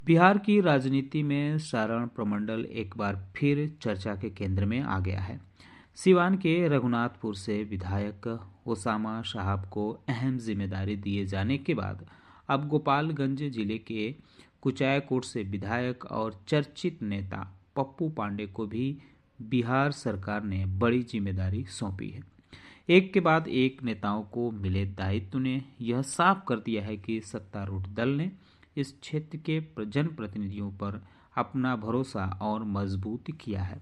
बिहार की राजनीति में सारण प्रमंडल एक बार फिर चर्चा के केंद्र में आ गया है। सिवान के रघुनाथपुर से विधायक ओसामा साहब को अहम जिम्मेदारी दिए जाने के बाद अब गोपालगंज जिले के कुचायकोट से विधायक और चर्चित नेता पप्पू पांडे को भी बिहार सरकार ने बड़ी जिम्मेदारी सौंपी है। एक के बाद एक नेताओं को मिले दायित्व ने यह साफ कर दिया है कि सत्तारूढ़ दल ने इस क्षेत्र के जनप्रतिनिधियों पर अपना भरोसा और मजबूत किया है।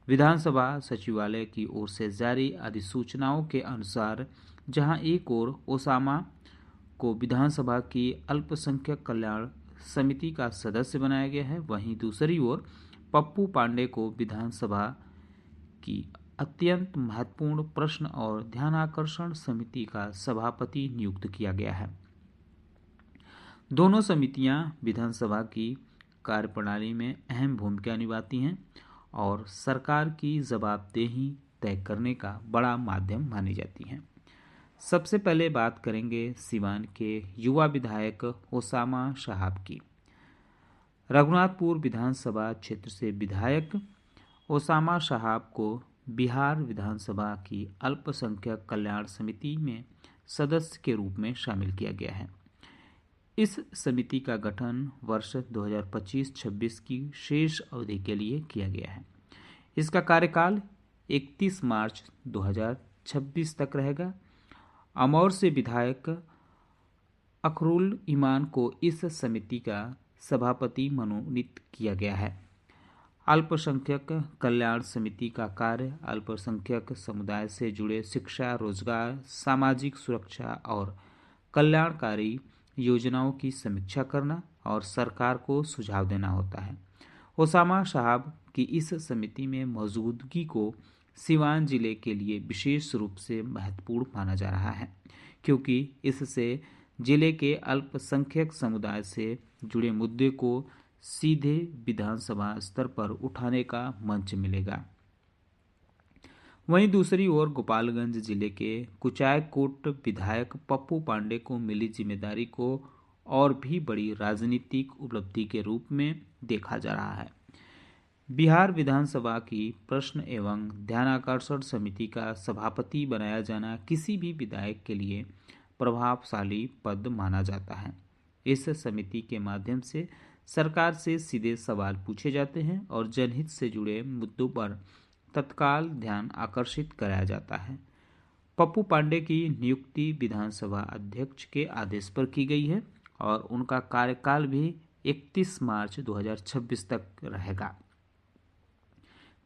विधानसभा सचिवालय की ओर से जारी अधिसूचनाओं के अनुसार जहां एक ओर ओसामा को विधानसभा की अल्पसंख्यक कल्याण समिति का सदस्य बनाया गया है, वहीं दूसरी ओर पप्पू पांडे को विधानसभा की अत्यंत महत्वपूर्ण प्रश्न और ध्यानाकर्षण समिति का सभापति नियुक्त किया गया है। दोनों समितियां विधानसभा की कार्यप्रणाली में अहम भूमिका निभाती हैं और सरकार की जवाबदेही तय करने का बड़ा माध्यम मानी जाती हैं। सबसे पहले बात करेंगे सिवान के युवा विधायक ओसामा साहब की। रघुनाथपुर विधानसभा क्षेत्र से विधायक ओसामा साहब को बिहार विधानसभा की अल्पसंख्यक कल्याण समिति में सदस्य के रूप में शामिल किया गया है। इस समिति का गठन वर्ष 2025-26 की शेष अवधि के लिए किया गया है। इसका कार्यकाल 31 मार्च 2026 तक रहेगा। अमौर से विधायक अखरुल ईमान को इस समिति का सभापति मनोनीत किया गया है। अल्पसंख्यक कल्याण समिति का कार्य अल्पसंख्यक समुदाय से जुड़े शिक्षा, रोजगार, सामाजिक सुरक्षा और कल्याणकारी योजनाओं की समीक्षा करना और सरकार को सुझाव देना होता है। ओसामा साहब की इस समिति में मौजूदगी को सिवान जिले के लिए विशेष रूप से महत्वपूर्ण माना जा रहा है, क्योंकि इससे जिले के अल्पसंख्यक समुदाय से जुड़े मुद्दे को सीधे विधानसभा स्तर पर उठाने का मंच मिलेगा। वहीं दूसरी ओर गोपालगंज जिले के कुचायकोट विधायक पप्पू पांडे को मिली जिम्मेदारी को और भी बड़ी राजनीतिक उपलब्धि के रूप में देखा जा रहा है। बिहार विधानसभा की प्रश्न एवं ध्यानाकर्षण समिति का सभापति बनाया जाना किसी भी विधायक के लिए प्रभावशाली पद माना जाता है। इस समिति के माध्यम से सरकार से सीधे सवाल पूछे जाते हैं और जनहित से जुड़े मुद्दों पर तत्काल ध्यान आकर्षित कराया जाता है। पप्पू पांडे की नियुक्ति विधानसभा अध्यक्ष के आदेश पर की गई है और उनका कार्यकाल भी 31 मार्च 2026 तक रहेगा।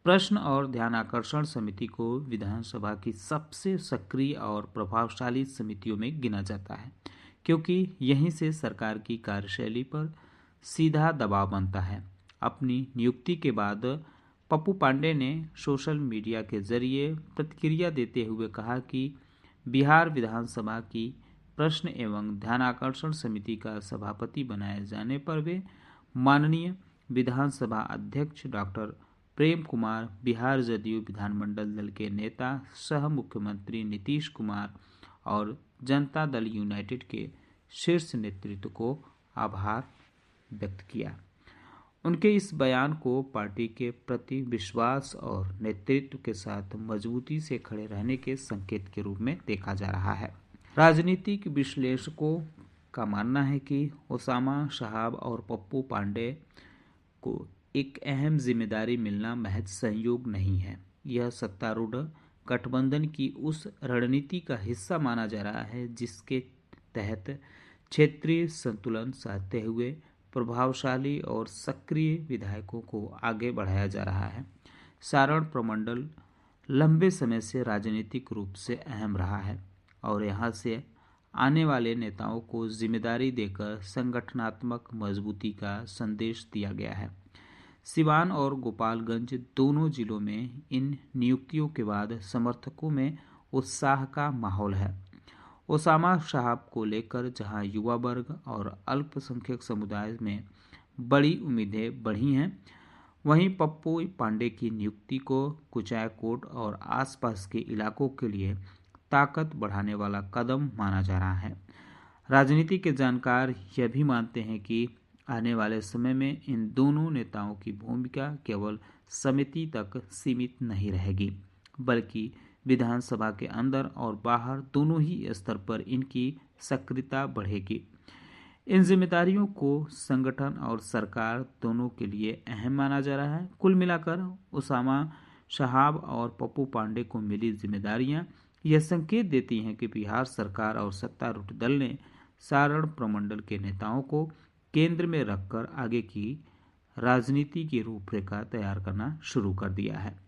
प्रश्न और ध्यान आकर्षण समिति को विधानसभा की सबसे सक्रिय और प्रभावशाली समितियों में गिना जाता है, क्योंकि यहीं से सरकार की कार्यशैली पर सीधा दबाव बनता है। अपनी नियुक्ति के बाद पप्पू पांडे ने सोशल मीडिया के जरिए प्रतिक्रिया देते हुए कहा कि बिहार विधानसभा की प्रश्न एवं ध्यानाकर्षण समिति का सभापति बनाए जाने पर वे माननीय विधानसभा अध्यक्ष डॉक्टर प्रेम कुमार, बिहार जदयू विधानमंडल दल के नेता सह मुख्यमंत्री नीतीश कुमार और जनता दल यूनाइटेड के शीर्ष नेतृत्व को आभार व्यक्त किया। उनके इस बयान को पार्टी के प्रति विश्वास और नेतृत्व के साथ मजबूती से खड़े रहने के संकेत के रूप में देखा जा रहा है। राजनीतिक विश्लेषकों का मानना है कि ओसामा साहब और पप्पू पांडे को एक अहम जिम्मेदारी मिलना महज संयोग नहीं है। यह सत्तारूढ़ गठबंधन की उस रणनीति का हिस्सा माना जा रहा है जिसके तहत क्षेत्रीय संतुलन साधते हुए प्रभावशाली और सक्रिय विधायकों को आगे बढ़ाया जा रहा है। सारण प्रमंडल लंबे समय से राजनीतिक रूप से अहम रहा है और यहाँ से आने वाले नेताओं को जिम्मेदारी देकर संगठनात्मक मजबूती का संदेश दिया गया है। सिवान और गोपालगंज दोनों जिलों में इन नियुक्तियों के बाद समर्थकों में उत्साह का माहौल है। ओसामा साहब को लेकर जहां युवा वर्ग और अल्पसंख्यक समुदाय में बड़ी उम्मीदें बढ़ी हैं, वहीं पप्पू पांडे की नियुक्ति को कुचायकोट और आसपास के इलाकों के लिए ताकत बढ़ाने वाला कदम माना जा रहा है। राजनीति के जानकार यह भी मानते हैं कि आने वाले समय में इन दोनों नेताओं की भूमिका केवल समिति तक सीमित नहीं रहेगी, बल्कि विधानसभा के अंदर और बाहर दोनों ही स्तर पर इनकी सक्रियता बढ़ेगी। इन जिम्मेदारियों को संगठन और सरकार दोनों के लिए अहम माना जा रहा है। कुल मिलाकर उसामा शहाब और पप्पू पांडे को मिली जिम्मेदारियां यह संकेत देती हैं कि बिहार सरकार और सत्तारूढ़ दल ने सारण प्रमंडल के नेताओं को केंद्र में रखकर आगे की राजनीति की रूपरेखा तैयार करना शुरू कर दिया है।